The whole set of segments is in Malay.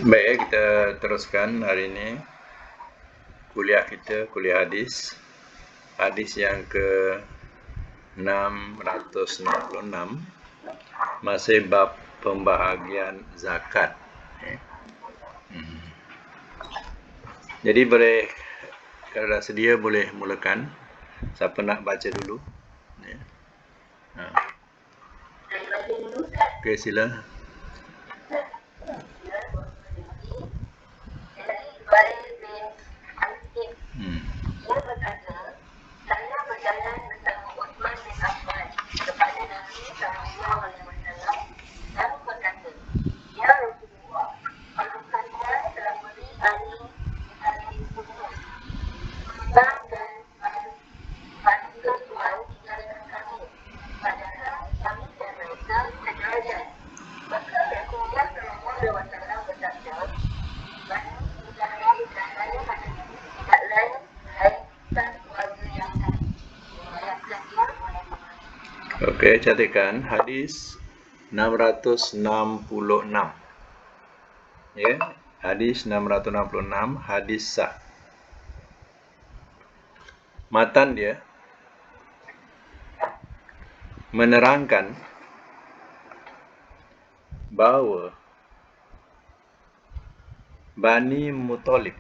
Baik, kita teruskan hari ini kuliah kita, kuliah hadis. Hadis yang ke 666 masih bab pembahagian zakat. Jadi boleh, kalau dah sedia boleh mulakan. Siapa nak baca dulu? Okey, sila. Okey, catatkan hadis 666. Ya, hadis 666, hadis sah. Matan dia menerangkan bahawa Bani Muthalib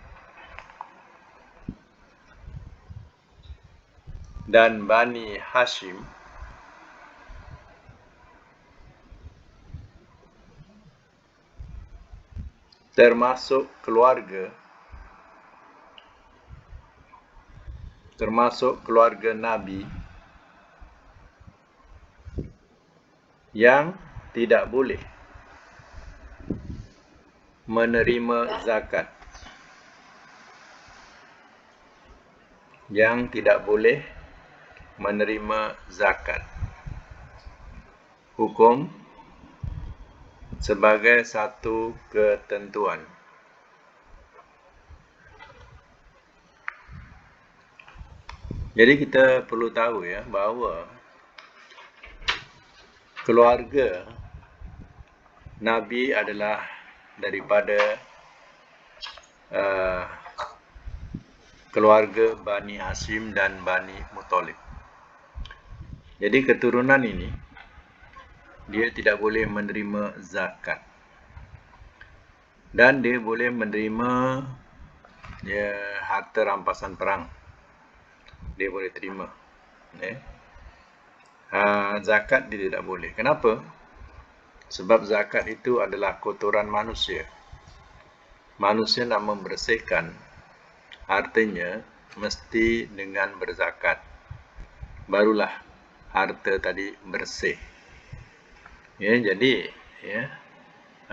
dan Bani Hashim termasuk keluarga Nabi yang tidak boleh menerima zakat. Yang tidak boleh menerima zakat. Hukum sebagai satu ketentuan. Jadi kita perlu tahu ya bahawa keluarga Nabi adalah daripada keluarga Bani Hashim dan Bani Muthalib. Jadi keturunan ini dia tidak boleh menerima zakat. Dan dia boleh menerima harta rampasan perang. Dia boleh terima. Zakat dia tidak boleh. Kenapa? Sebab zakat itu adalah kotoran manusia. Manusia nak membersihkan hartanya mesti dengan berzakat. Barulah harta tadi bersih. Jadi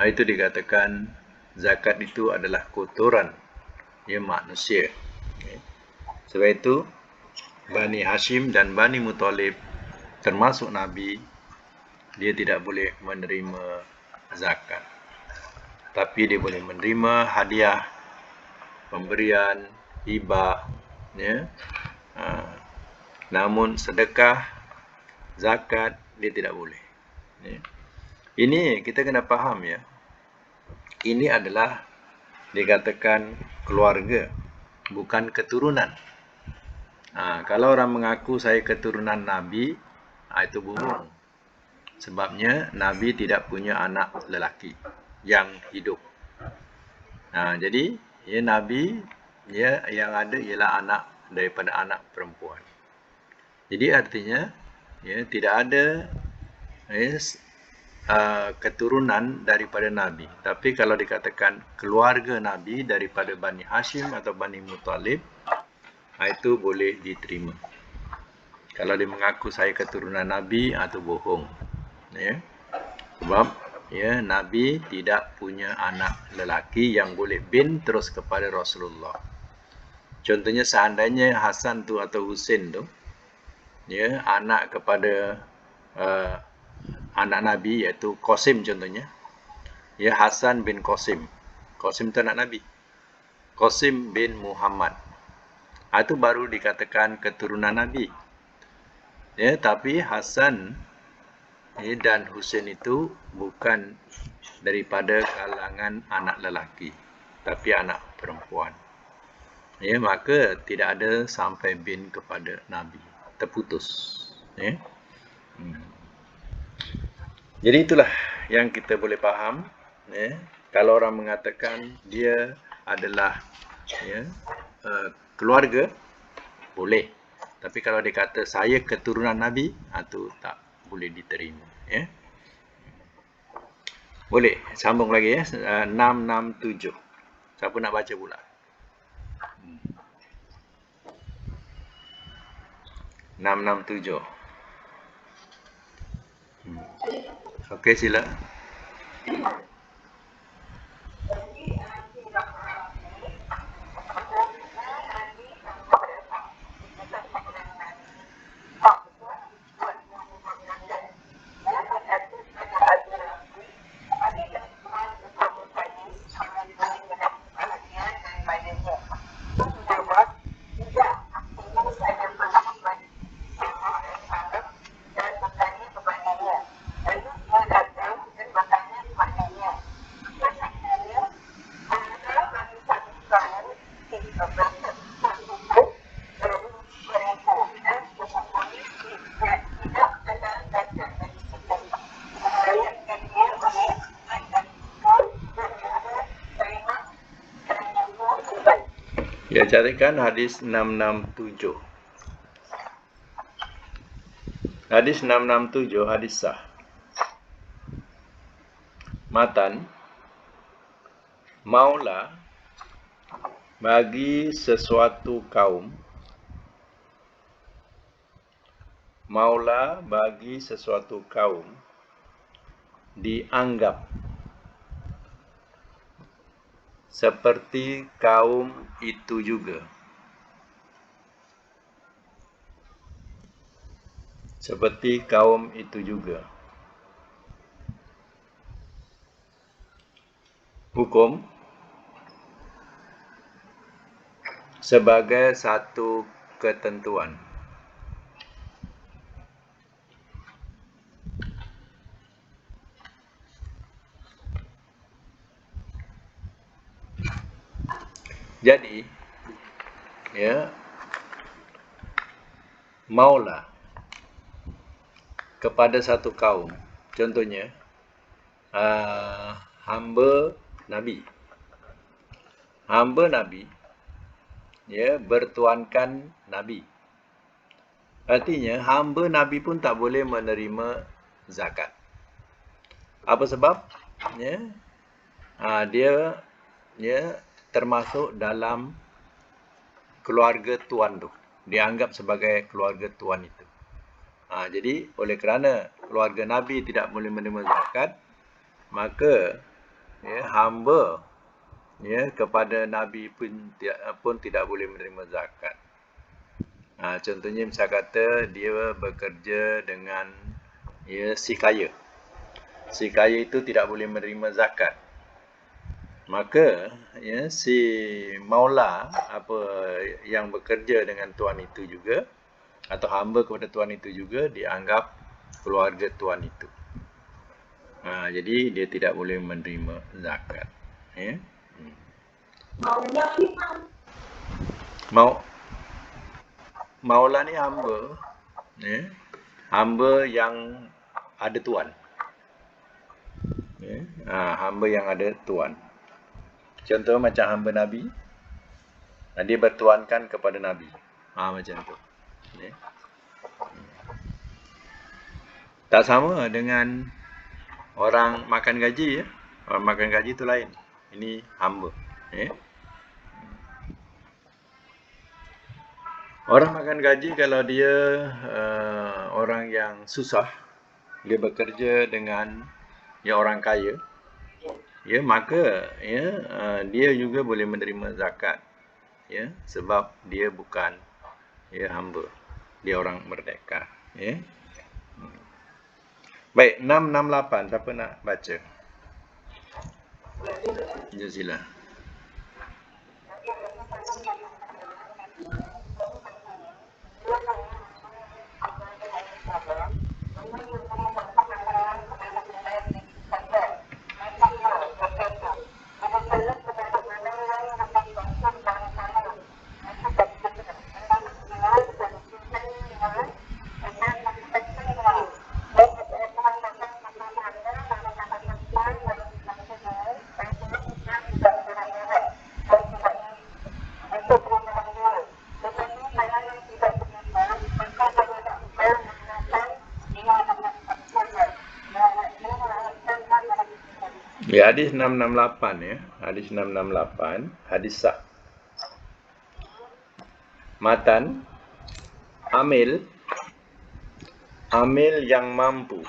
itu dikatakan zakat itu adalah kotoran manusia. Sebab itu Bani Hashim dan Bani Muthalib termasuk Nabi, dia tidak boleh menerima zakat. Tapi dia boleh menerima hadiah, pemberian, hibah, namun sedekah, zakat dia tidak boleh. Ini kita kena faham ya. Ini adalah dikatakan keluarga, bukan keturunan. Kalau orang mengaku saya keturunan Nabi, itu bohong. Sebabnya Nabi tidak punya anak lelaki yang hidup. Jadi Nabi yang ada ialah anak daripada anak perempuan. Jadi artinya tidak ada keturunan daripada Nabi. Tapi kalau dikatakan keluarga Nabi daripada Bani Hashim atau Bani Muthalib, itu boleh diterima. Kalau dia mengaku saya keturunan Nabi, itu bohong. Sebab Nabi tidak punya anak lelaki yang boleh bin terus kepada Rasulullah. Contohnya seandainya Hasan tu atau Husin tu anak kepada anak Nabi, iaitu Qasim contohnya. Hasan bin Qasim. Qasim tu anak Nabi. Qasim bin Muhammad. Itu baru dikatakan keturunan Nabi. Tapi Hasan dan Husain itu bukan daripada kalangan anak lelaki, tapi anak perempuan. Maka tidak ada sampai bin kepada Nabi, terputus. Jadi itulah yang kita boleh faham. Kalau orang mengatakan dia adalah keluarga, boleh. Tapi kalau dia kata saya keturunan Nabi, itu tak boleh diterima. Boleh, sambung lagi 667. Siapa nak baca pula? 667. Okey, sila. Ya, carikan hadis 667. Hadis 667, hadis sah. Matan, maula bagi sesuatu kaum, maula bagi sesuatu kaum dianggap seperti kaum itu juga. Seperti kaum itu juga. Hukum sebagai satu ketentuan. Jadi, maula kepada satu kaum, contohnya hamba Nabi. Hamba Nabi bertuankan Nabi. Artinya hamba Nabi pun tak boleh menerima zakat. Apa sebab? Dia termasuk dalam keluarga tuan tu. Dianggap sebagai keluarga tuan itu. Jadi oleh kerana keluarga Nabi tidak boleh menerima zakat, maka hamba kepada Nabi pun tidak boleh menerima zakat. Contohnya misal kata dia bekerja dengan si kaya. Si kaya itu tidak boleh menerima zakat. Maka si maula yang bekerja dengan tuan itu juga, atau hamba kepada tuan itu juga dianggap keluarga tuan itu. Jadi dia tidak boleh menerima zakat. Maula ni hamba, hamba yang ada tuan. Hamba yang ada tuan. Contoh macam hamba Nabi, dia bertuankan kepada Nabi. Macam tu. Tak sama dengan orang makan gaji. Orang makan gaji tu lain. Ini hamba. Orang makan gaji kalau dia orang yang susah, dia bekerja dengan orang kaya, maka dia juga boleh menerima zakat, sebab dia bukan hamba, dia orang merdeka. Baik, 668, siapa nak baca? Jazila. Ya, hadis 668 ya. Hadis 668, hadis sah. Matan, amil yang mampu.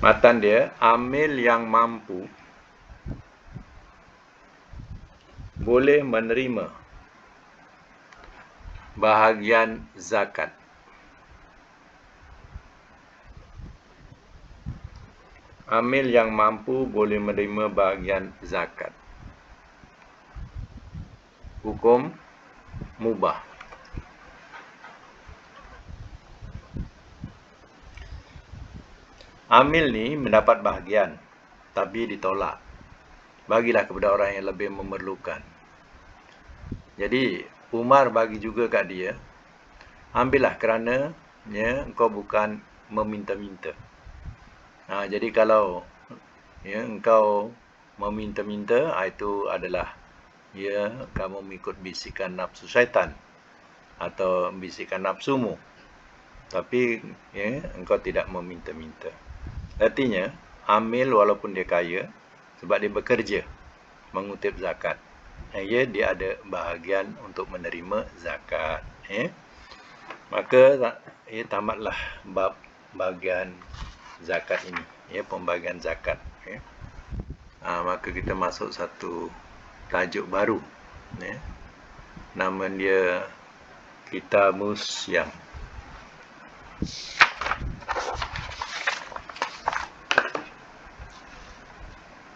Matan dia, amil yang mampu boleh menerima bahagian zakat. Amil yang mampu boleh menerima bahagian zakat. Hukum mubah. Amil ni mendapat bahagian, tapi ditolak. Bagilah kepada orang yang lebih memerlukan. Jadi, Umar bagi juga kat dia, ambillah kerana ya, engkau bukan meminta-minta. Jadi kalau ya, engkau meminta-minta, itu adalah ya, kamu mengikut bisikan nafsu syaitan atau bisikan nafsumu. Tapi ya, engkau tidak meminta-minta. Artinya, amil walaupun dia kaya, sebab dia bekerja mengutip zakat, ya, dia ada bahagian untuk menerima zakat. Ya. Maka ya, tamatlah bab bahagian zakat ini, ya, pembagian zakat. Ya. Maka kita masuk satu tajuk baru. Ya. Nama dia Kitabus Syam.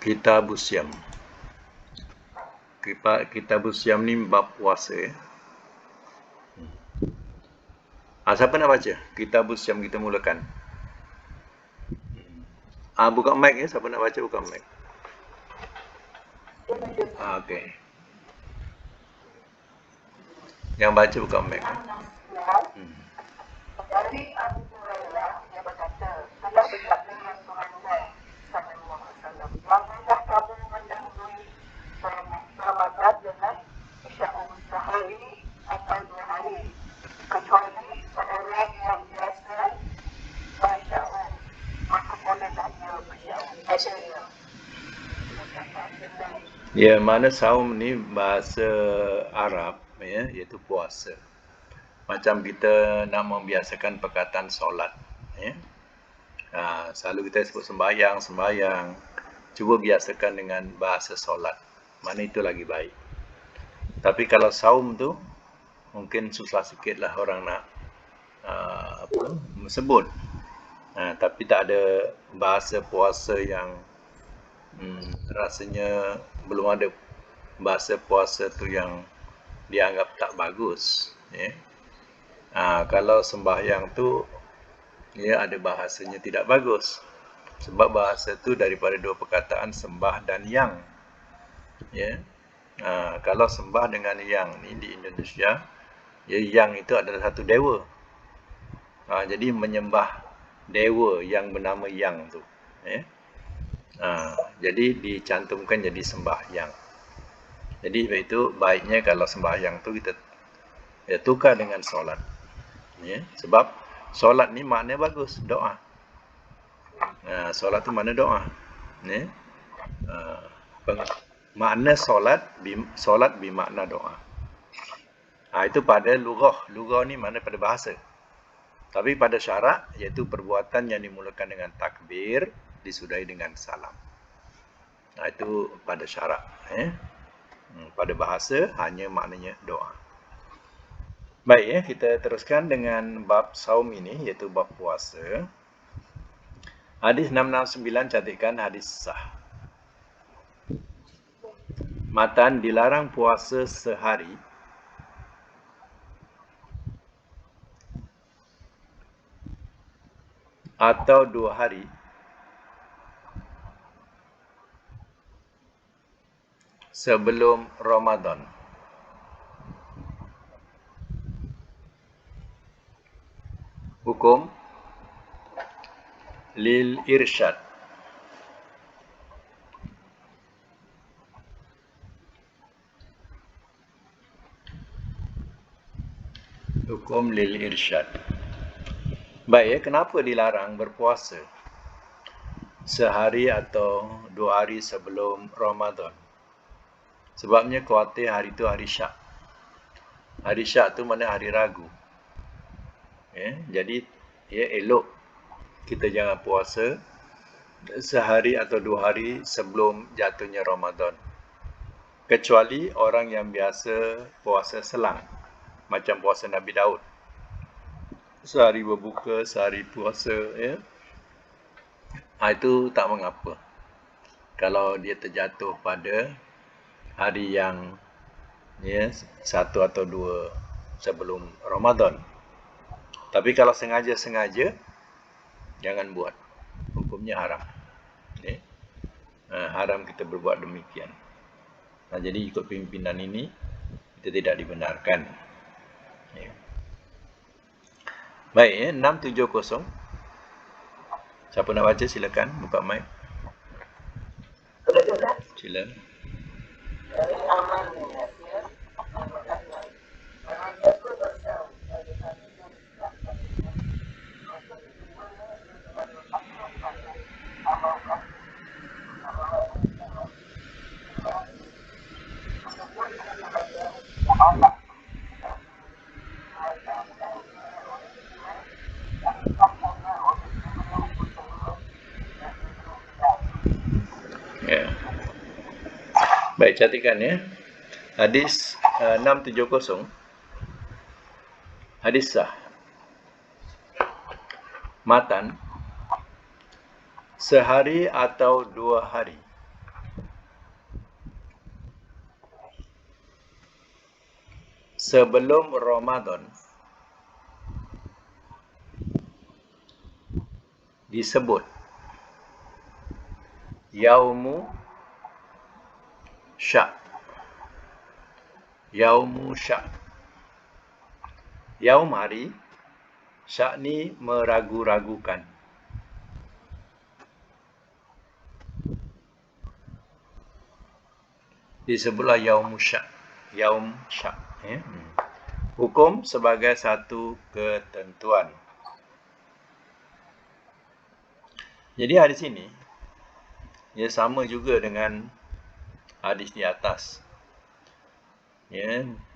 Kitabus Syam. Kitabus Syam ni bab puasa. Ya. Siapa nak baca? Kitabus Syam kita mulakan. Buka mic ya. Siapa nak baca buka mic. Okey. Yang baca buka mic. Dari Abu Hurairah dia berkata, telah bersabda Rasulullah SAW, janganlah kamu mendahului Ramadan dengan isya'un sehari atau 2 hari, kecuali seorang yang biasa berisya'un, maka bolehlah dia berisya'un. Ya, mana saum ni bahasa Arab ya, iaitu puasa. Macam kita nak membiasakan perkataan solat. Ya. Selalu kita sebut sembahyang. Cuba biasakan dengan bahasa solat. Mana itu lagi baik. Tapi kalau saum tu, mungkin susah sikit lah orang nak sebut. Tapi tak ada bahasa puasa yang rasanya belum ada bahasa puasa tu yang dianggap tak bagus. Ya. Kalau sembahyang tu ya ada bahasanya tidak bagus. Sebab bahasa tu daripada dua perkataan sembah dan yang. Ya. Kalau sembah dengan yang ni di Indonesia, ya, yang itu adalah satu dewa. Jadi menyembah dewa yang bernama yang tu. Ya. Jadi dicantumkan jadi sembahyang. Jadi itu baiknya kalau sembahyang tu kita tukar dengan solat. Ya, sebab solat ni makna bagus, doa. Solat tu makna doa. Ya. Makna solat bermakna doa. Itu pada lughah. Lughah ni makna pada bahasa. Tapi pada syarak, iaitu perbuatan yang dimulakan dengan takbir, disudahi dengan salam. Itu pada syarak. Pada bahasa, hanya maknanya doa. Baik ya, kita teruskan dengan bab saum ini, iaitu bab puasa. Hadis 669 cantikkan hadis sah. Matan dilarang puasa sehari atau 2 hari sebelum Ramadan. Hukum lil irsyad. Hukum lil irsyad. Baik, kenapa dilarang berpuasa sehari atau 2 hari sebelum Ramadan? Sebabnya khawatir hari itu hari syak. Hari syak tu mana hari ragu. Jadi elok kita jangan puasa sehari atau 2 hari sebelum jatuhnya Ramadan. Kecuali orang yang biasa puasa selang, macam puasa Nabi Daud. Sehari berbuka, sehari puasa, itu tak mengapa. Kalau dia terjatuh pada hari yang 1 atau 2 sebelum Ramadan. Tapi kalau sengaja-sengaja, jangan buat. Hukumnya haram. Haram kita berbuat demikian. Jadi ikut pimpinan ini, kita tidak dibenarkan. Baik, 670. Siapa nak baca silakan, buka mic. Sila. Baik, catatkan ya. Hadis 670. Hadis sah. Matan. Sehari atau 2 hari sebelum Ramadan disebut Yaumu Syak. Yaumu Syak. Yaum hari, Syak ni meragu-ragukan. Disebutlah Yaumu Syak. Yaum Syak. Hukum sebagai satu ketentuan. Jadi hadis ini sama juga dengan hadis di atas.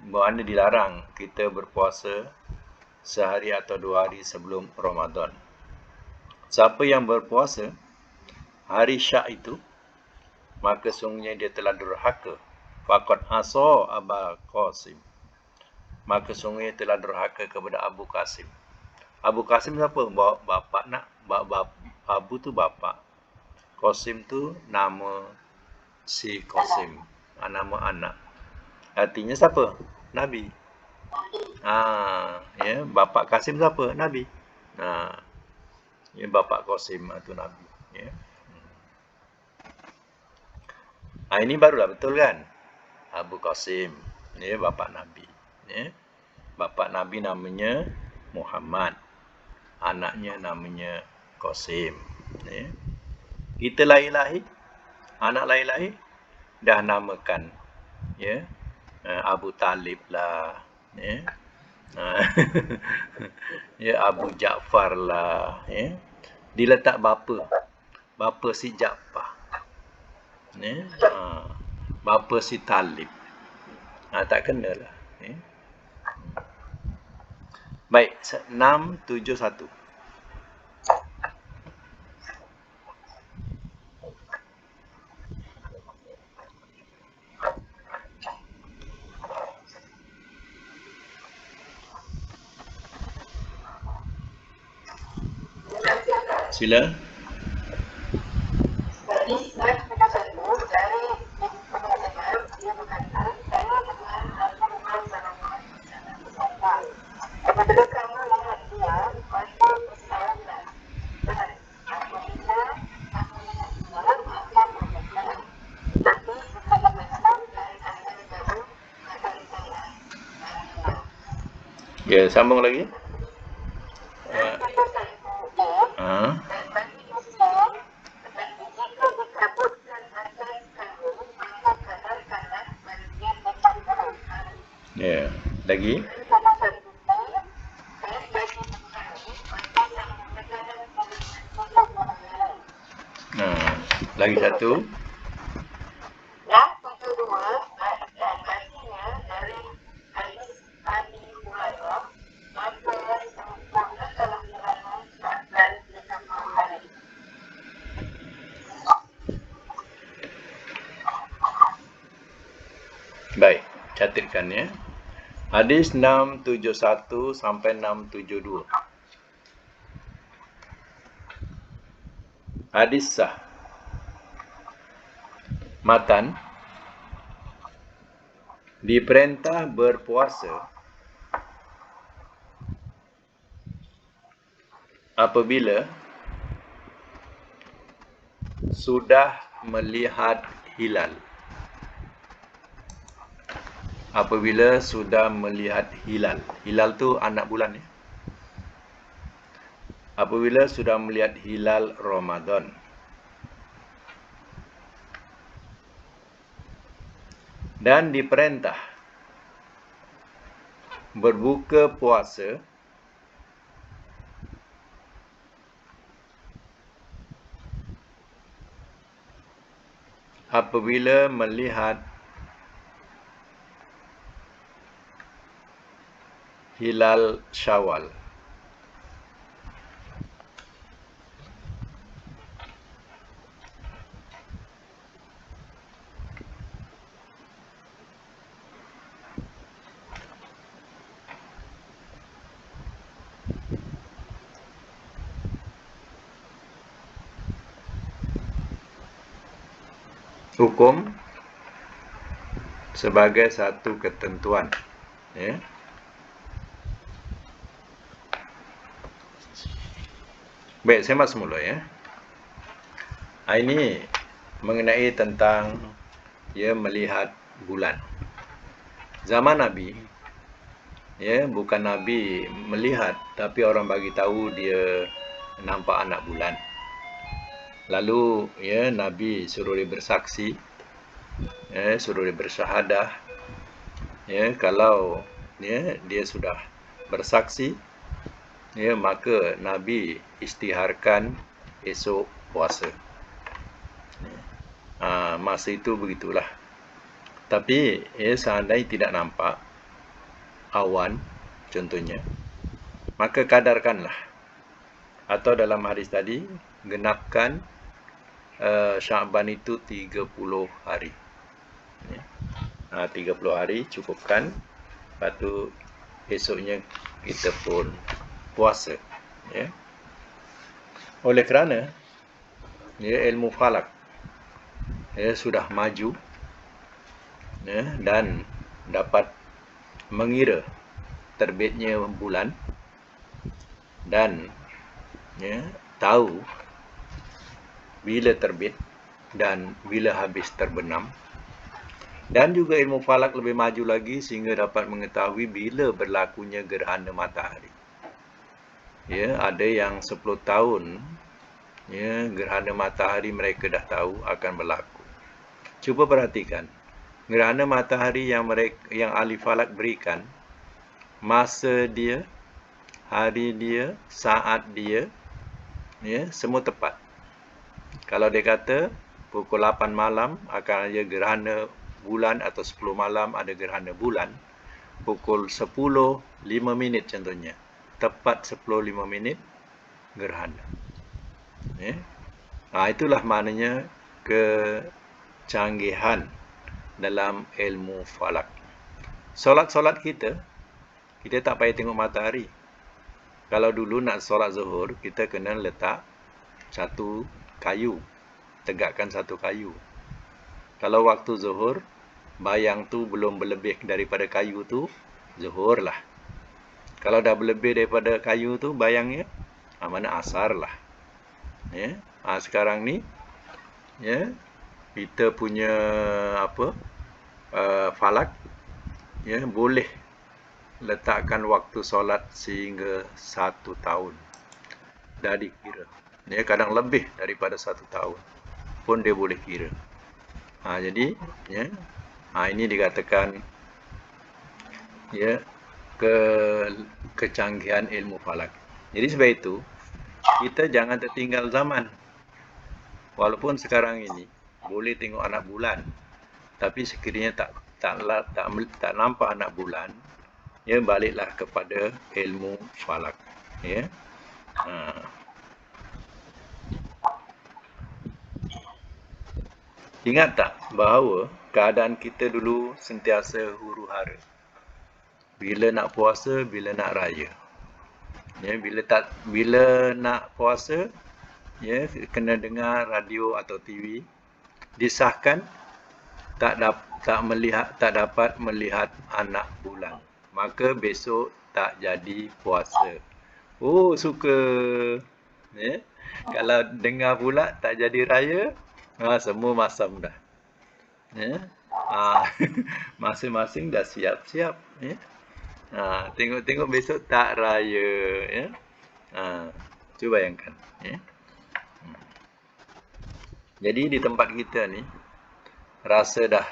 Bermakna dilarang kita berpuasa sehari atau 2 hari sebelum Ramadan. Siapa yang berpuasa hari syak itu, maka sungguhnya dia telah durhaka. Faqad asa Aba Qasim. Maka sungguhnya telah durhaka kepada Abu Qasim. Abu Qasim siapa? Bapa nak. Abu tu bapa. Qasim tu nama si Qasim. Nama anak. Artinya siapa? Nabi. Bapa Qasim siapa? Nabi. Bapa Qasim itu Nabi. Ini barulah betul kan? Abu Qasim. Bapa Nabi. Bapa Nabi namanya Muhammad. Anaknya namanya Qasim. Kita lahir-lahir, anak lahir-lahir, dah namakan Abu Talib lah, Abu Ja'far lah, diletak bapa si Ja'far, bapa si Talib, tak kena lah. Baik, 671. Sila. Ya, sambung lagi. Ya, lagi. Lagi satu. 672 dan pastinya dari hadis Abi Hurairah maka sempurna kelahiranmu dan 60 hari. Baik, catatkan ya. Hadis 671 sampai 672. Hadis sah. Matan, diperintah berpuasa apabila sudah melihat hilal. Apabila sudah melihat hilal. Hilal tu anak bulan ya. Apabila sudah melihat hilal Ramadan. Dan diperintah berbuka puasa apabila melihat hilal Syawal. Hukum sebagai satu ketentuan ya. Baik, saya masuk mula ya. Ini mengenai tentang ya melihat bulan. Zaman Nabi ya, bukan Nabi melihat tapi orang bagi tahu dia nampak anak bulan. Lalu ya Nabi suruh dia bersaksi, ya, suruh dia bersyahadah. Ya, kalau ya dia sudah bersaksi, ya maka Nabi istiharkan esok puasa. Masa itu begitulah. Tapi ya seandainya tidak nampak awan contohnya, maka kadarkanlah. Atau dalam hadis tadi genapkan Sya'ban itu 30 hari. Ya. 30 hari cukupkan. Lepas tu esoknya kita pun puasa. Ya. Oleh kerana ya, ilmu falak ya, sudah maju ya, dan dapat mengira terbitnya bulan dan ya, tahu bila terbit dan bila habis terbenam. Dan juga ilmu falak lebih maju lagi sehingga dapat mengetahui bila berlakunya gerhana matahari. Ya, ada yang 10 tahun ya, gerhana matahari mereka dah tahu akan berlaku. Cuba perhatikan, gerhana matahari yang ahli falak berikan, masa dia, hari dia, saat dia, ya, semua tepat. Kalau dia kata pukul 8 malam akan ada gerhana bulan atau 10 malam ada gerhana bulan, pukul 10.05 contohnya, tepat 10.05 gerhana. Ya. Itulah maknanya kecanggihan dalam ilmu falak. Solat-solat kita tak payah tengok matahari. Kalau dulu nak solat zuhur, kita kena letak satu kayu, tegakkan satu kayu. Kalau waktu zuhur, bayang tu belum berlebih daripada kayu tu, zuhur lah. Kalau dah berlebih daripada kayu tu, bayangnya, mana asar lah. Ya. Sekarang ni, ya, kita punya falak, ya, boleh letakkan waktu solat sehingga 1 tahun. Dah dikira. Ya, kadang lebih daripada 1 tahun pun dia boleh kira. Jadi ya, ini dikatakan ya kecanggihan ilmu falak. Jadi sebab itu kita jangan tertinggal zaman. Walaupun sekarang ini boleh tengok anak bulan, tapi sekiranya tak nampak anak bulan, ya baliklah kepada ilmu falak. Ya. Ingat tak bahawa keadaan kita dulu sentiasa huru-hara. Bila nak puasa, bila nak raya. Ya, bila nak puasa, ya kena dengar radio atau TV, disahkan tak dapat melihat anak bulan, maka besok tak jadi puasa. Oh, suka. Ya. Kalau dengar pula tak jadi raya, semua masam dah. Ya. Masing-masing dah siap-siap. Ya. Tengok-tengok besok tak raya. Ya. Cuba bayangkan. Ya. Jadi di tempat kita ni, rasa dah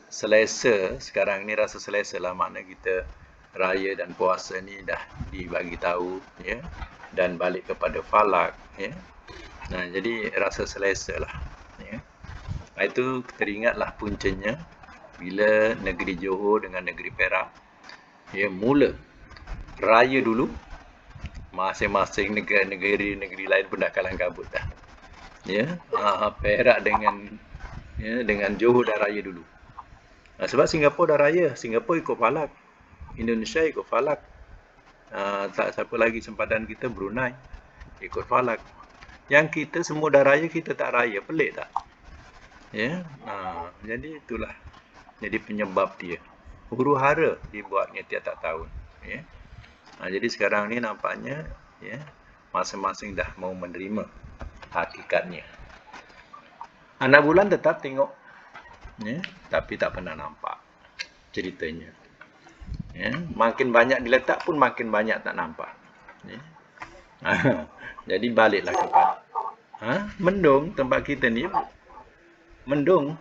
selesa. Sekarang ni rasa selesa lah, makna kita raya dan puasa ni dah dibagi tahu, ya, dan balik kepada falak, ya. Jadi rasa selesa lah, ya. Itu teringatlah puncanya bila negeri Johor dengan negeri Perak, ya, mula raya dulu, masing-masing negeri lain pun dah kalang kabut dah. Ya, Perak dengan Johor dah raya dulu. Sebab Singapura dah raya, Singapura ikut falak, Indonesia ikut falak. Tak siapa lagi sempadan kita, Brunei ikut falak. Yang kita semua dah raya, kita tak raya, pelik tak? Ya, jadi itulah jadi penyebab dia. Huru-hara dibuatnya tiap-tiap tahun. Ya. Jadi sekarang ni nampaknya, ya, masing-masing dah mau menerima hakikatnya. Anak bulan tetap tengok, ya, tapi tak pernah nampak ceritanya. Ya, makin banyak diletak pun makin banyak tak nampak. Ya. Jadi baliklah kepada mendung. Tempat kita ni mendung.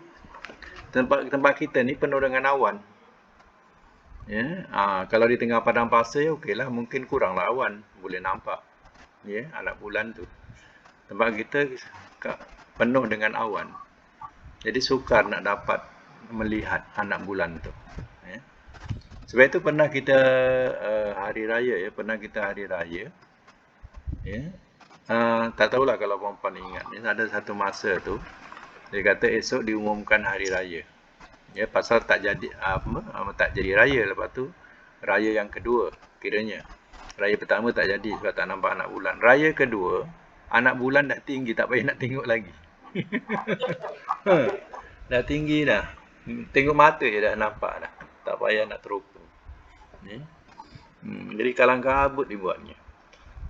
Tempat kita ni penuh dengan awan. Ya, kalau di tengah padang pasir, okeylah, mungkin kuranglah awan, boleh nampak, ya, anak bulan tu. Tempat kita penuh dengan awan, jadi sukar nak dapat melihat anak bulan tu. Ya. Sebab itu pernah kita hari raya, ya, ya. Tak tahulah kalau puan-puan ingat, ya, ada satu masa tu dia kata esok diumumkan hari raya. Ya, pasal tak jadi tak jadi raya. Lepas tu raya yang kedua, kiranya raya pertama tak jadi sebab tak nampak anak bulan. Raya kedua, anak bulan dah tinggi, tak payah nak tengok lagi. Dah tinggi dah, tengok mata je dah nampak dah, tak payah nak teropong. Ya. Jadi kalang kabut dibuatnya.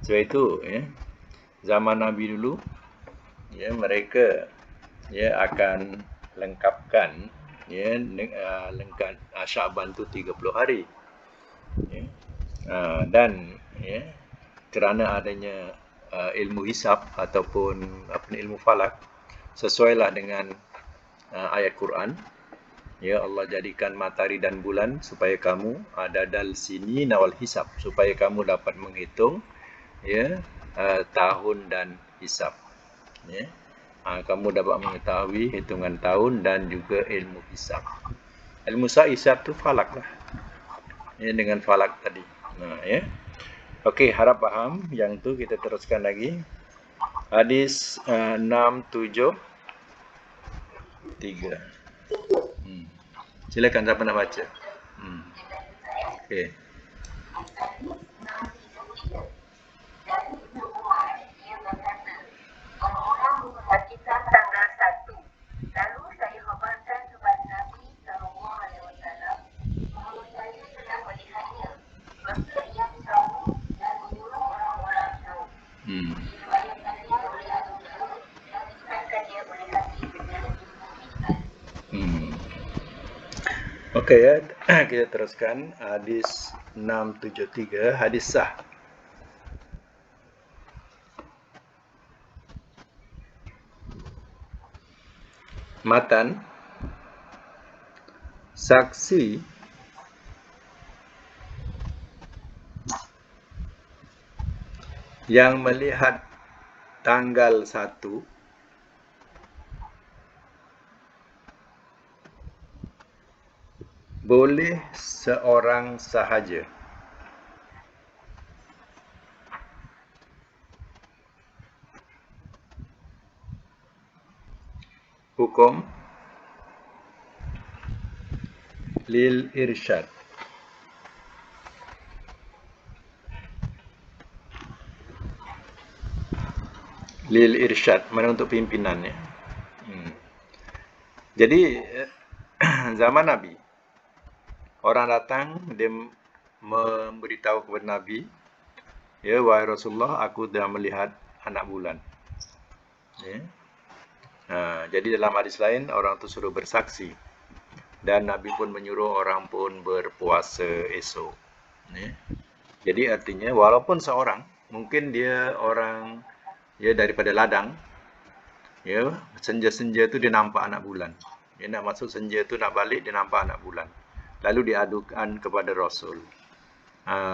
Sebab itu, ya, zaman Nabi dulu, ya, mereka, ya, akan lengkapkan, ya, lengkap Syaban tu 30 hari. Ya. Dan, ya, kerana adanya ilmu hisab ataupun ilmu falak, sesuailah dengan ayat Quran, ya, Allah jadikan matahari dan bulan supaya kamu adadal sini nawal hisab, supaya kamu dapat menghitung, ya, tahun dan hisab. Ya. Kamu dapat mengetahui hitungan tahun dan juga ilmu hisab. Ilmu hisab tu falak lah, ya, dengan falak tadi. Ya. Okey, harap faham. Yang tu kita teruskan lagi. Hadis 673. Silakan siapa nak baca. Okey. Memperhatikan tanggal 1. Lalu saya khabarkan kepada Nabi SAW. Menurut saya telah melihatnya. Maka ia tahu dan menyuruh orang-orang tahu. Diriwayatkannya oleh Abu Daud dan disahkannya oleh Hakim dengan Al-Mu'minkan. Okey, ya. Kita teruskan hadis 673, hadis sah. Matan, saksi yang melihat tanggal 1 Boleh seorang sahaja. Hukum lil irsyad. Lil irsyad, mana untuk pimpinan ya. Jadi zaman Nabi, orang datang dia memberitahu kepada Nabi, ya wahai Rasulullah, aku dah melihat anak bulan. Ya. Jadi dalam hadis lain orang tu suruh bersaksi dan Nabi pun menyuruh orang pun berpuasa esok. Ya. Jadi artinya walaupun seorang, mungkin dia orang ya daripada ladang, ya senja-senja tu dia nampak anak bulan. Dia nak masuk senja tu nak balik dia nampak anak bulan. Lalu diadukan kepada Rasul.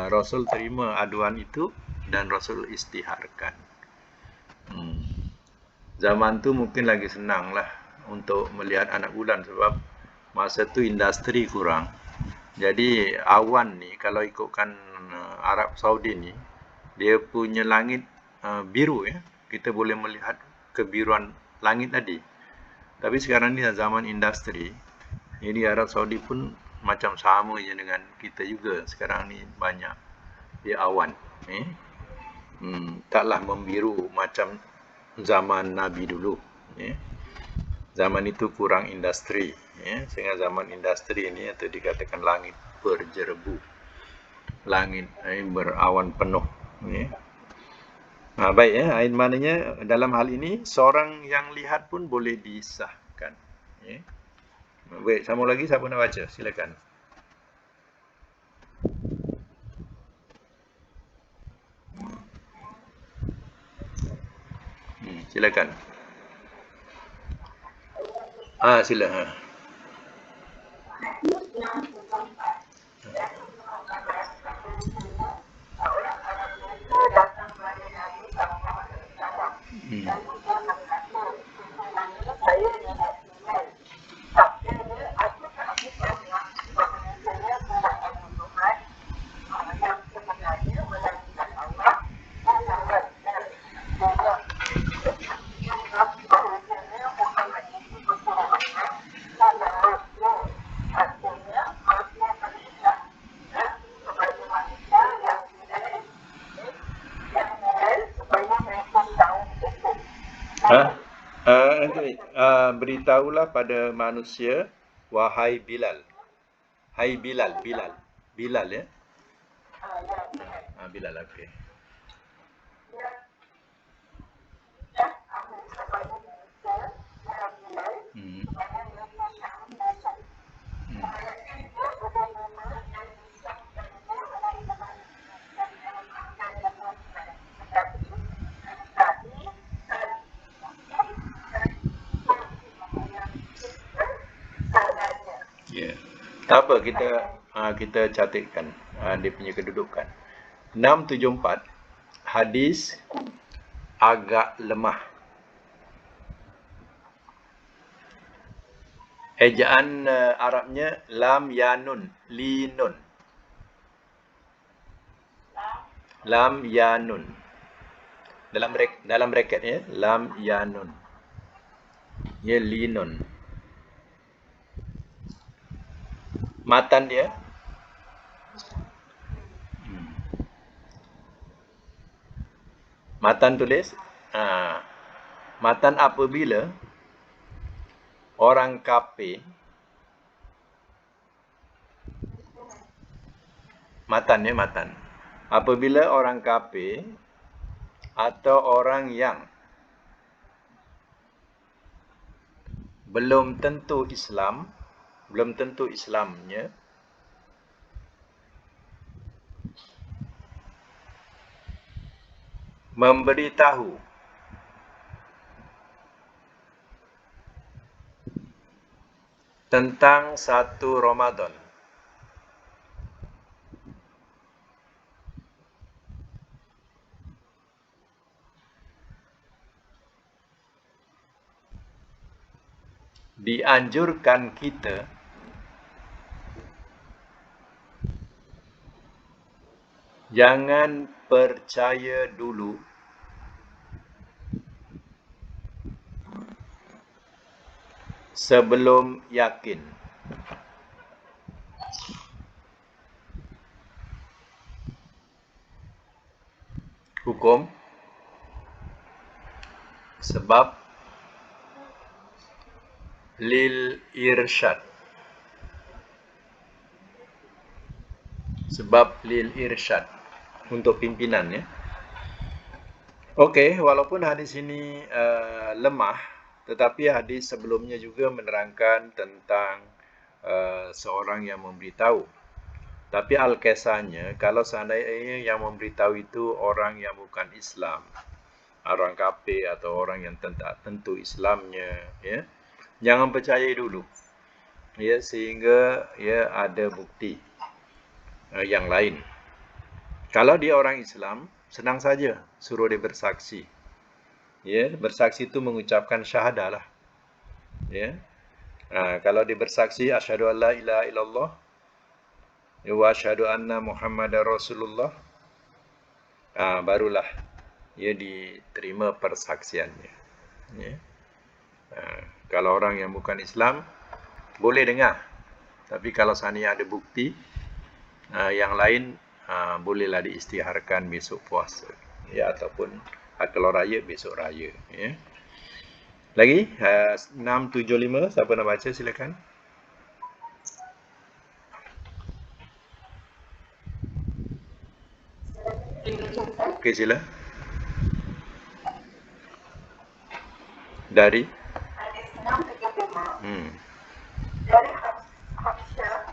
Rasul terima aduan itu dan Rasul istiharkan. Zaman tu mungkin lagi senang lah untuk melihat anak bulan sebab masa tu industri kurang. Jadi awan ni kalau ikutkan Arab Saudi ni, dia punya langit biru ya. Kita boleh melihat kebiruan langit tadi. Tapi sekarang ni zaman industri, jadi Arab Saudi pun macam sama je dengan kita juga. Sekarang ni banyak dia awan. Taklah membiru macam zaman Nabi dulu. Zaman itu kurang industri. Sehingga zaman industri ini atau dikatakan langit berjerebu. Langit berawan penuh. Baik ya, maknanya dalam hal ini seorang yang lihat pun boleh disahkan. Baik, sambung lagi, siapa nak baca? Silakan. Silakan. Sila. Beritahulah pada manusia, wahai Bilal. Hai Bilal, Bilal. Bilal ya. Bilal, okey. Tak apa, kita catatkan dia punya kedudukan. 674 hadis agak lemah. Ejaan Arabnya lam yanun, linun. Lam yanun. Dalam bracket ya, lam yanun. Ya, linun. Matan dia matan tulis matan apabila orang kafir matan ya, matan apabila orang kafir atau orang yang belum tentu Islamnya memberitahu tentang satu Ramadan dianjurkan kita Jangan percaya dulu sebelum yakin. Hukum sebab lil irsyad. Sebab lil irsyad. Untuk pimpinan, ya. Okey, walaupun hadis ini lemah, tetapi hadis sebelumnya juga menerangkan tentang seorang yang memberitahu. Tapi al-kisahnya, kalau seandainya yang memberitahu itu orang yang bukan Islam, orang kafir atau orang yang tak tentu Islamnya, ya, jangan percayai dulu, ya, sehingga ya ada bukti yang lain. Kalau dia orang Islam, senang saja suruh dia bersaksi. Ya, bersaksi itu mengucapkan syahadah lah. Ya. Kalau dia bersaksi asyhadu an la ilaha illallah wa asyhadu anna Muhammadar Rasulullah, barulah ia diterima persaksiannya. Ya. Kalau orang yang bukan Islam boleh dengar, tapi kalau seandainya ada bukti yang lain, bolehlah diisytiharkan besok puasa, ya, ataupun kalau raya besok raya, ya. Lagi 675, siapa nak baca silakan. Okey, sila. Dari Hadis 635 hmm. dari Hafsyah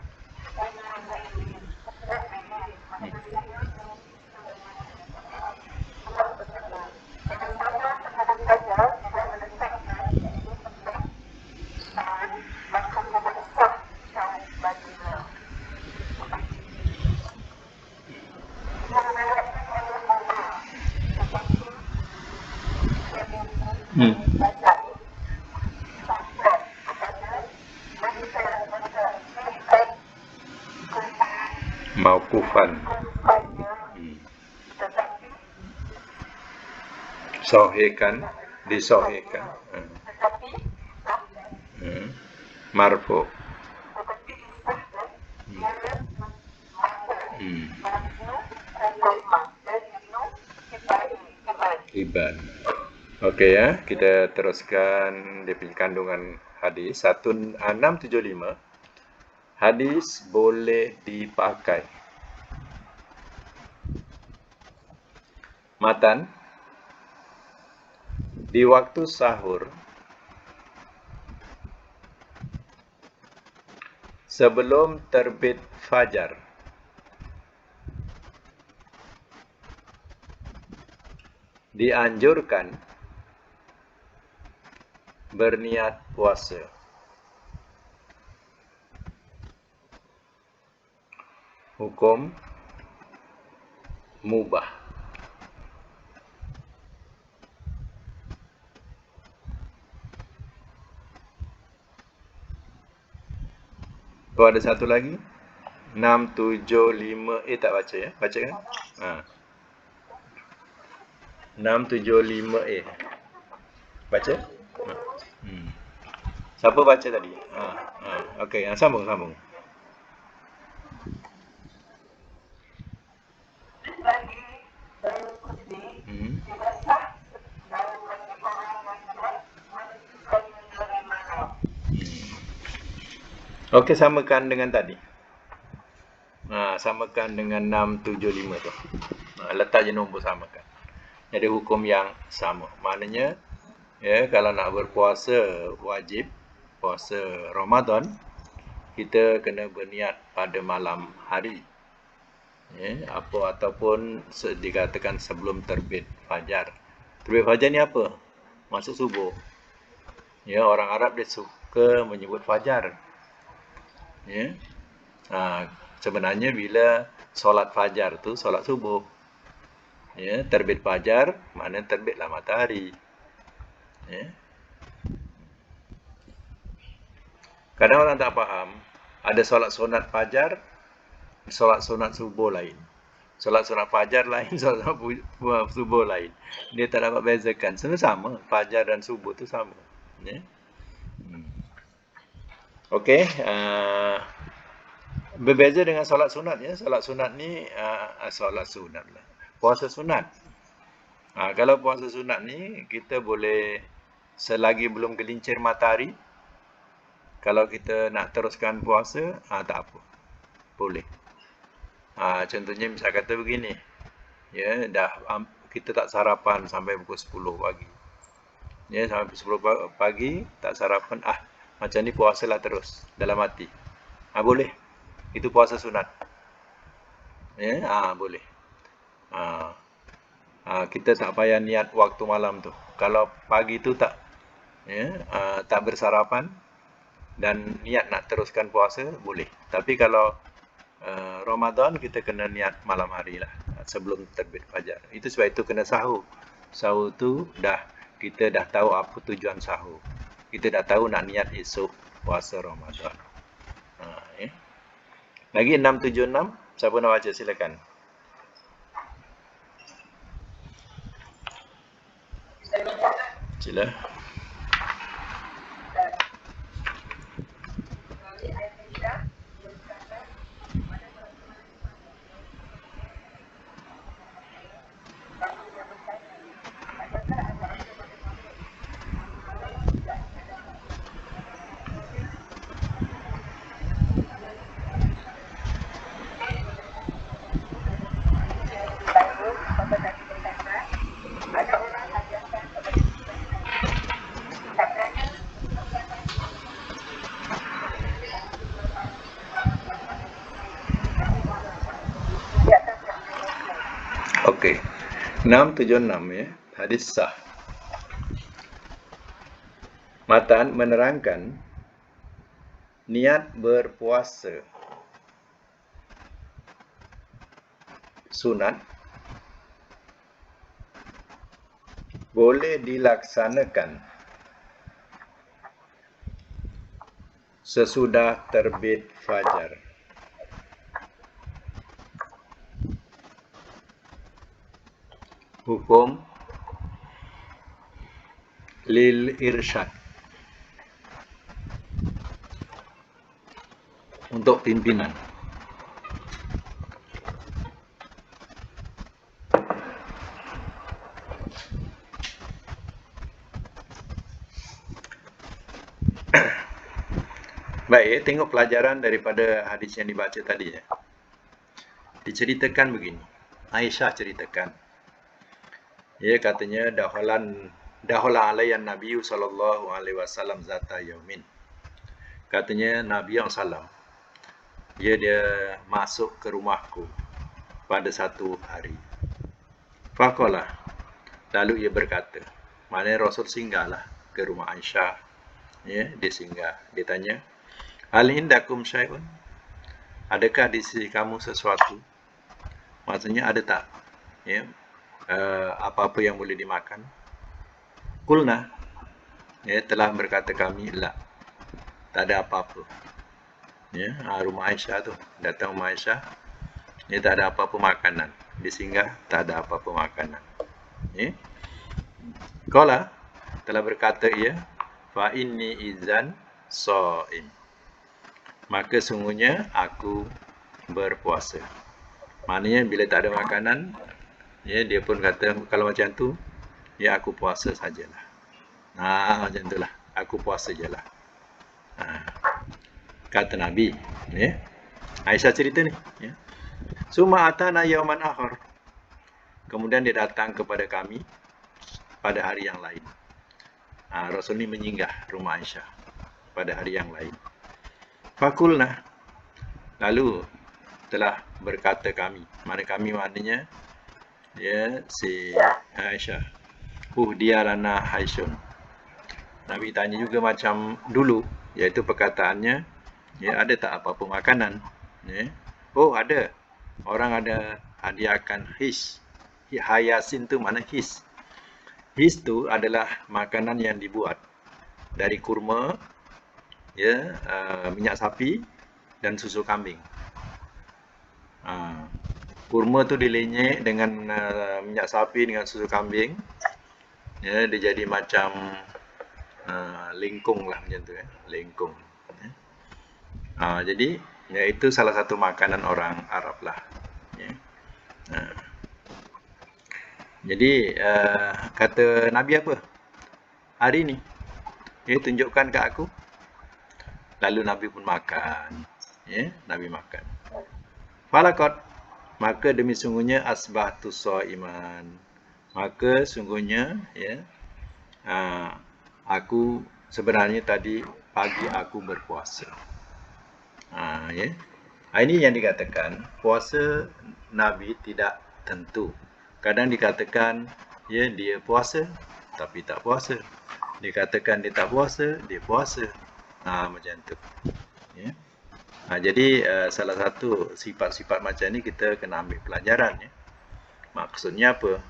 Mauqufan. Sahihkan, disahihkan. Marfu. Iban. Okey, ya, kita teruskan di kandungan hadis 675. Hadis boleh dipakai. Matan, di waktu sahur sebelum terbit fajar dianjurkan berniat puasa. Hukum mubah. Oh, ada satu lagi. 675 tak baca, ya? Baca kan? 675A. Baca? Siapa baca tadi? Okey, sambung. Okey, samakan dengan tadi. Samakan dengan 675 tu. Letak je nombor samakan. Jadi hukum yang sama. Maknanya, ya, kalau nak berpuasa wajib, puasa Ramadan, kita kena berniat pada malam hari. Ya, ataupun dikatakan sebelum terbit fajar. Terbit fajar ni apa? Masuk subuh. Ya, orang Arab dia suka menyebut fajar. Ya. Sebenarnya bila solat fajar tu solat subuh. Ya, terbit fajar maknanya terbitlah matahari. Ya. Kadang orang tak faham, ada solat sunat fajar, solat sunat subuh lain. Solat sunat fajar lain, solat sunat subuh lain. Dia tak dapat bezakan. Sebenarnya sama, fajar dan subuh tu sama. Ya. Okey, berbeza dengan solat sunat ya. Solat sunat ni solat sunat lah. Puasa sunat. Kalau puasa sunat ni kita boleh selagi belum gelincir matahari, kalau kita nak teruskan puasa, tak apa. Boleh. Contohnya misal kata begini. Ya, kita tak sarapan sampai pukul 10 pagi. Ya, sampai pukul 10 pagi tak sarapan, macam ni puasalah terus dalam hati. Boleh. Itu puasa sunat. Ya, boleh. Kita tak payah niat waktu malam tu. Kalau pagi tu tak bersarapan dan niat nak teruskan puasa, boleh. Tapi kalau Ramadan, kita kena niat malam hari lah, sebelum terbit fajar. Itu sebab itu kena sahur. Sahur tu kita dah tahu apa tujuan sahur. Kita dah tahu nak niat esok puasa Ramadan. Lagi 676, siapa nak baca? Silakan. Sila. Okey. 676 ya. Hadis sah. Matan menerangkan niat berpuasa sunat boleh dilaksanakan sesudah terbit fajar. Hukum lil irsyad, untuk pimpinan. Baik, tengok pelajaran daripada hadis yang dibaca tadi ya. Diceritakan begini. Aisyah ceritakan. Ya, katanya dahola alayyan Nabi sallallahu alaihi wasallam zata yaumin. Katanya Nabi yang salam. Dia masuk ke rumahku pada satu hari. Faqala, lalu ia berkata, maknanya Rasul singgahlah ke rumah Aisyah. Ya, dia singgah. Dia tanya, hal indakum syai'un? Adakah di sisi kamu sesuatu? Maksudnya ada tak ya apa-apa yang boleh dimakan? Kulna, ya, telah berkata kami, la, tak ada apa-apa. Ya, rumah Aisyah tu, datang rumah Aisyah, ya, tak ada apa-apa makanan. Dia singgah, tak ada apa-apa makanan. Ya. Qala, telah berkata ia, fa inni izan shaim. Maka sungguhnya aku berpuasa. Maknanya bila tak ada makanan, ya, dia pun kata kalau macam tu, ya, aku puasa sajalah. Macam itulah, aku puasa jelah. Kata Nabi, ya. Aisyah cerita ni, ya. Summa atana yauman akhar. Kemudian dia datang kepada kami pada hari yang lain. Rasul ni menyinggah rumah Aisyah pada hari yang lain. Fakulna, lalu telah berkata kami. Mana kami maknanya, ya, si Aisyah. Dia lana haisun. Nabi tanya juga macam dulu, iaitu perkataannya, ya, ada tak apa-apa makanan? Ya. Ada. Orang ada hadiahkan his. Hayasin tu mana his. His tu adalah makanan yang dibuat dari kurma, ya, minyak sapi dan susu kambing. Kurma tu dilenyek dengan minyak sapi dengan susu kambing. Ya, dia jadi macam lengkung lah macam tu, lengkung. Jadi ya, itu salah satu makanan orang Arab lah. Ya. Jadi kata Nabi apa? Hari ni dia tunjukkan kat aku. Lalu Nabi pun makan. Ya, Nabi makan. Falakot, maka demi sungguhnya asbahtu shaiman. Maka sungguhnya ya, aku sebenarnya tadi pagi aku berpuasa. Ya. Ini yang dikatakan puasa Nabi tidak tentu. Kadang dikatakan ya dia puasa tapi tak puasa. Dikatakan dia tak puasa, dia puasa. Macam tu. Ya. Jadi salah satu sifat-sifat macam ni kita kena ambil pelajaran, ya. Maksudnya apa?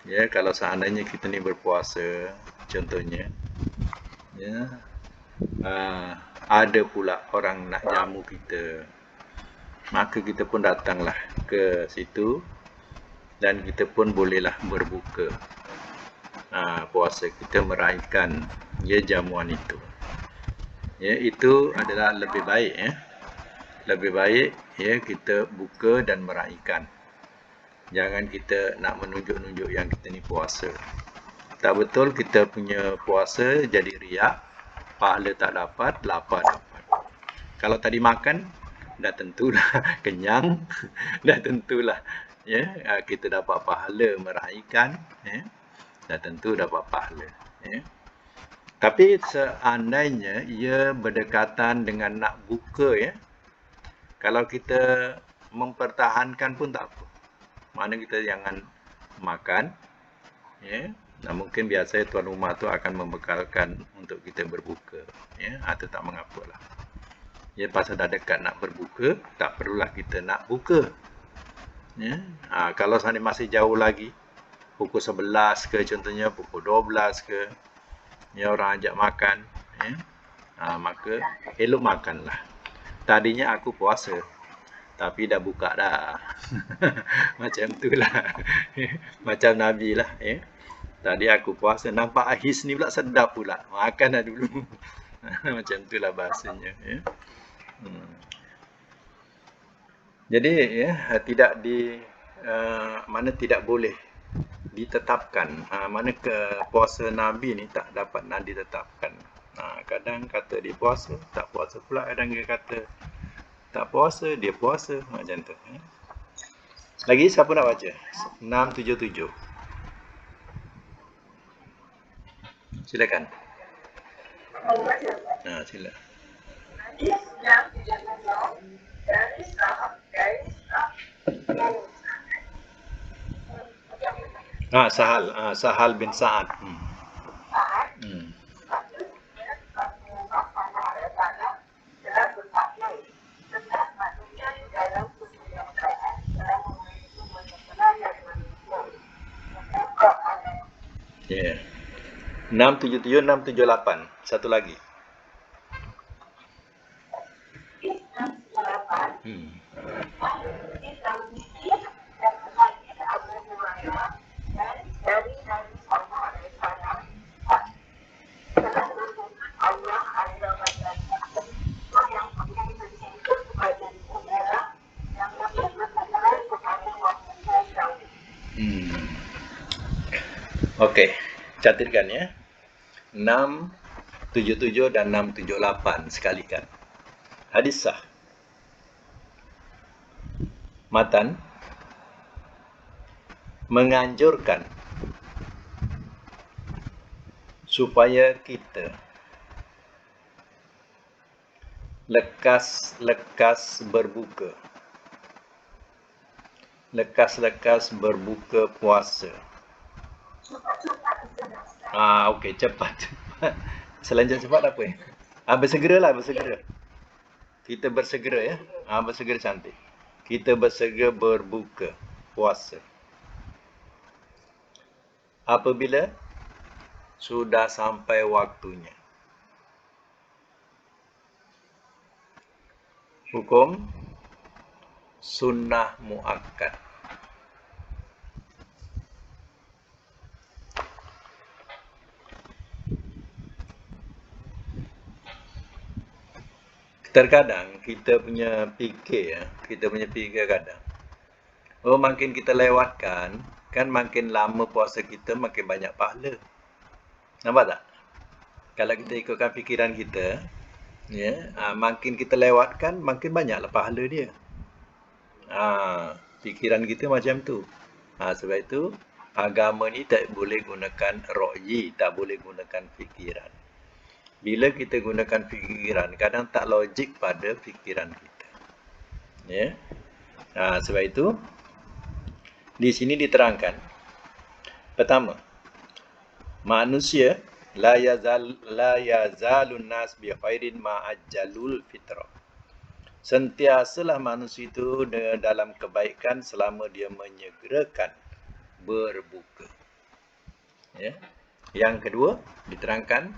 Ya, kalau seandainya kita ni berpuasa, contohnya, ya, ada pula orang nak jamu kita, maka kita pun datanglah ke situ dan kita pun bolehlah berbuka puasa kita, meraihkan ya jamuan itu. Ya, itu adalah lebih baik, ya. Lebih baik ya kita buka dan meraihkan. Jangan kita nak menunjuk-nunjuk yang kita ni puasa. Tak betul kita punya puasa jadi riak, pahala tak dapat, lapar dapat. Kalau tadi makan, dah tentulah kenyang, dah tentulah ya kita dapat pahala meraihkan, ya. Dah tentu dapat pahala, ya. Tapi seandainya ia berdekatan dengan nak buka, ya, kalau kita mempertahankan pun tak apa. Mana kita jangan makan, ya. Nah, mungkin biasa tuan rumah tu akan membekalkan untuk kita berbuka, ya, atau tak mengapalah. Ya, pasal dah dekat nak berbuka, tak perlulah kita nak buka. Ya. Kalau seandainya masih jauh lagi, pukul 11 ke contohnya, pukul 12 ke, ya, orang ajak makan, ya, maka elok makanlah. Tadinya aku puasa, tapi dah buka dah. Macam itulah. Macam Nabi lah, ya. Tadi aku puasa, nampak ahis ni pula sedap pula. Makan dah dulu. Macam itulah bahasanya, ya. Jadi ya, tidak mana tidak boleh ditetapkan. Mana ke puasa Nabi ni tak dapat nak ditetapkan. Kadang kata dia puasa, tak puasa pula. Kadang dia kata tak puasa, dia puasa. Macam tu, ya. Lagi siapa nak baca? 677. Silakan. Sila. Sahal bin Sa'ad. Ya. 677, 678. Satu lagi. Okey, catatkan ya. 677 dan 678 sekalikan. Hadis sah. Matan menganjurkan supaya kita lekas-lekas berbuka. Lekas-lekas berbuka puasa. Okey, cepat. Selanjutnya cepat apa ya? Bersegeralah, bersegera. Kita bersegera ya. Bersegera cantik. Kita bersegera berbuka puasa. Apabila sudah sampai waktunya. Hukum sunnah muakkad. Terkadang kita punya fikir kadang, oh makin kita lewatkan, kan makin lama puasa kita makin banyak pahala. Nampak tak? Kalau kita ikutkan fikiran kita, ya, makin kita lewatkan, makin banyaklah pahala dia. Fikiran kita macam tu. Sebab itu, agama ni tak boleh gunakan ro'yi, tak boleh gunakan fikiran. Bila kita gunakan fikiran, kadang tak logik pada fikiran kita. Ya. Sebab itu, di sini diterangkan. Pertama, manusia la yazalun nas bi khairin ma ajjalul fitrah. Sentiasalah manusia itu dalam kebaikan selama dia menyegerakan berbuka. Ya. Yang kedua, diterangkan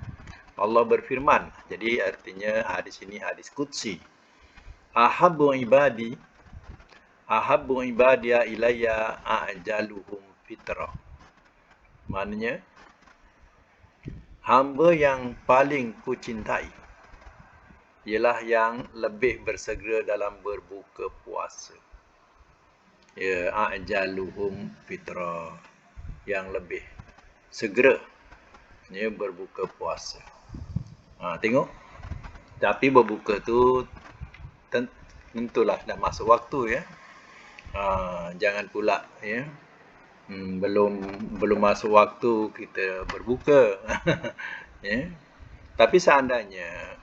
Allah berfirman. Jadi artinya hadis ini hadis qudsi. Ahabbu ibadiya ilayya ajaluhum fitrah. Maknanya, hamba yang paling kucintai ialah yang lebih bersegera dalam berbuka puasa. Ya, ajaluhum fitrah. Yang lebih segera, ya, berbuka puasa. Tengok. Tapi berbuka tu tentulah dah masuk waktu, ya. Jangan pula, ya, belum masuk waktu kita berbuka. Ya. Tapi seandainya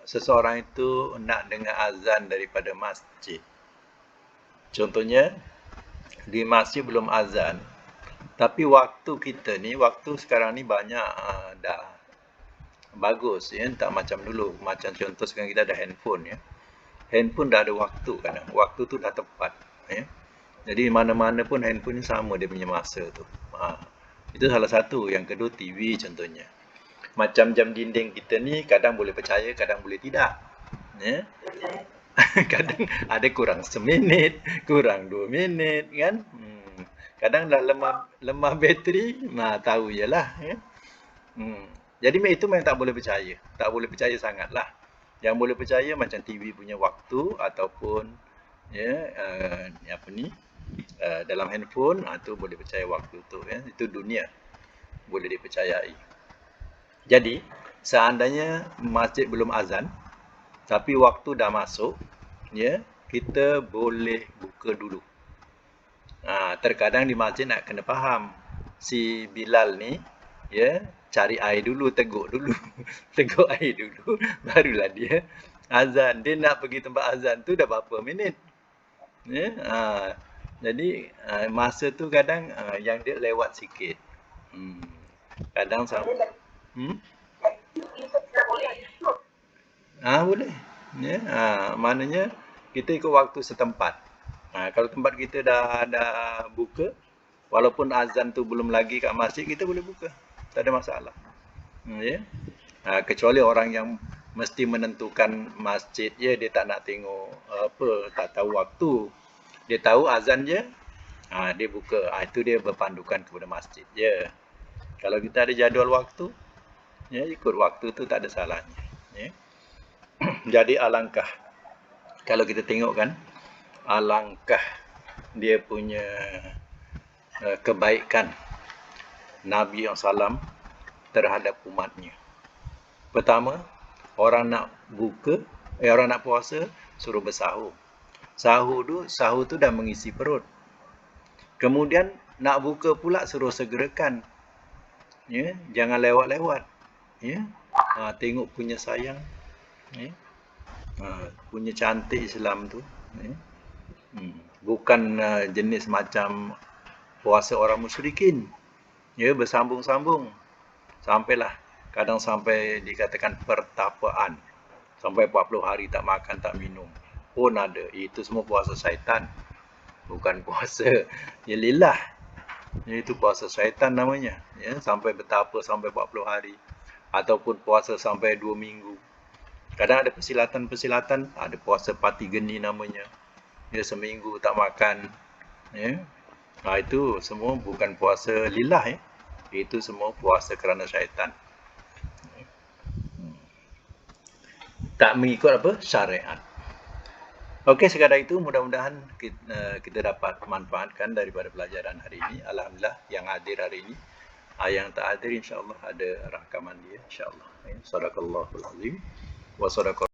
seseorang itu nak dengar azan daripada masjid, contohnya di masjid belum azan, tapi waktu kita ni, waktu sekarang ni banyak dah bagus, ya, tak macam dulu. Macam contoh sekarang kita ada handphone, ya. Handphone dah ada waktu kan. Waktu tu dah tepat, ya. Jadi mana-mana pun handphone ni sama dia punya masa tu. Itu salah satu. Yang kedua, TV contohnya. Macam jam dinding kita ni, kadang boleh percaya, kadang boleh tidak, ya. Kadang ada kurang seminit, kurang 2 minit, kan. Kadang dah lemah bateri, tahu je lah, ya. Jadi itu memang tak boleh percaya. Tak boleh percaya sangatlah. Yang boleh percaya macam TV punya waktu ataupun, ya, dalam handphone, tu boleh percaya waktu tu, ya. Itu dunia boleh dipercayai. Jadi seandainya masjid belum azan tapi waktu dah masuk, ya, kita boleh buka dulu. Terkadang di masjid nak kena faham, si Bilal ni, ya, cari air dulu, teguk dulu. Teguk air dulu, barulah dia azan. Dia nak pergi tempat azan tu dah berapa minit, ya. Jadi masa tu kadang yang dia lewat sikit. Kadang sampai boleh, ya. Maknanya kita ikut waktu setempat. Kalau tempat kita dah buka, walaupun azan tu belum lagi kat masjid, kita boleh buka. Tak ada masalah. Ya. Kecuali orang yang mesti menentukan masjid, ya, dia tak nak tengok tak tahu waktu. Dia tahu azan je, dia buka. Itu dia berpandukan kepada masjid, ya. Kalau kita ada jadual waktu, ya, ikut waktu tu tak ada salahnya, ya. Jadi alangkah, kalau kita tengok kan, alangkah dia punya kebaikan Nabi SAW terhadap umatnya. Pertama, orang nak orang nak puasa, suruh bersahur. Sahur tu dah mengisi perut. Kemudian nak buka pula suruh segerakan. Ya, jangan lewat-lewat. Ya. Tengok punya sayang, ya. Punya cantik Islam tu, ya. Bukan jenis macam puasa orang musyrikin, ya, bersambung-sambung. Sampailah kadang sampai dikatakan pertapaan, sampai 40 hari tak makan tak minum pun ada. Itu semua puasa syaitan, bukan puasa ya lillah. Itu puasa syaitan namanya, ya. Sampai bertapa sampai 40 hari, ataupun puasa sampai 2 minggu. Kadang ada persilatan, ada puasa pati geni namanya, dia seminggu tak makan, ya. Itu semua bukan puasa lillah, ya. Itu semua puasa kerana syaitan. Tak mengikut apa? Syariat. Okey, sekadar itu mudah-mudahan kita dapat manfaatkan daripada pelajaran hari ini. Alhamdulillah yang hadir hari ini. Yang tak hadir insya-Allah ada rakaman dia insya-Allah. Sadaqallahul azim wa sadaqa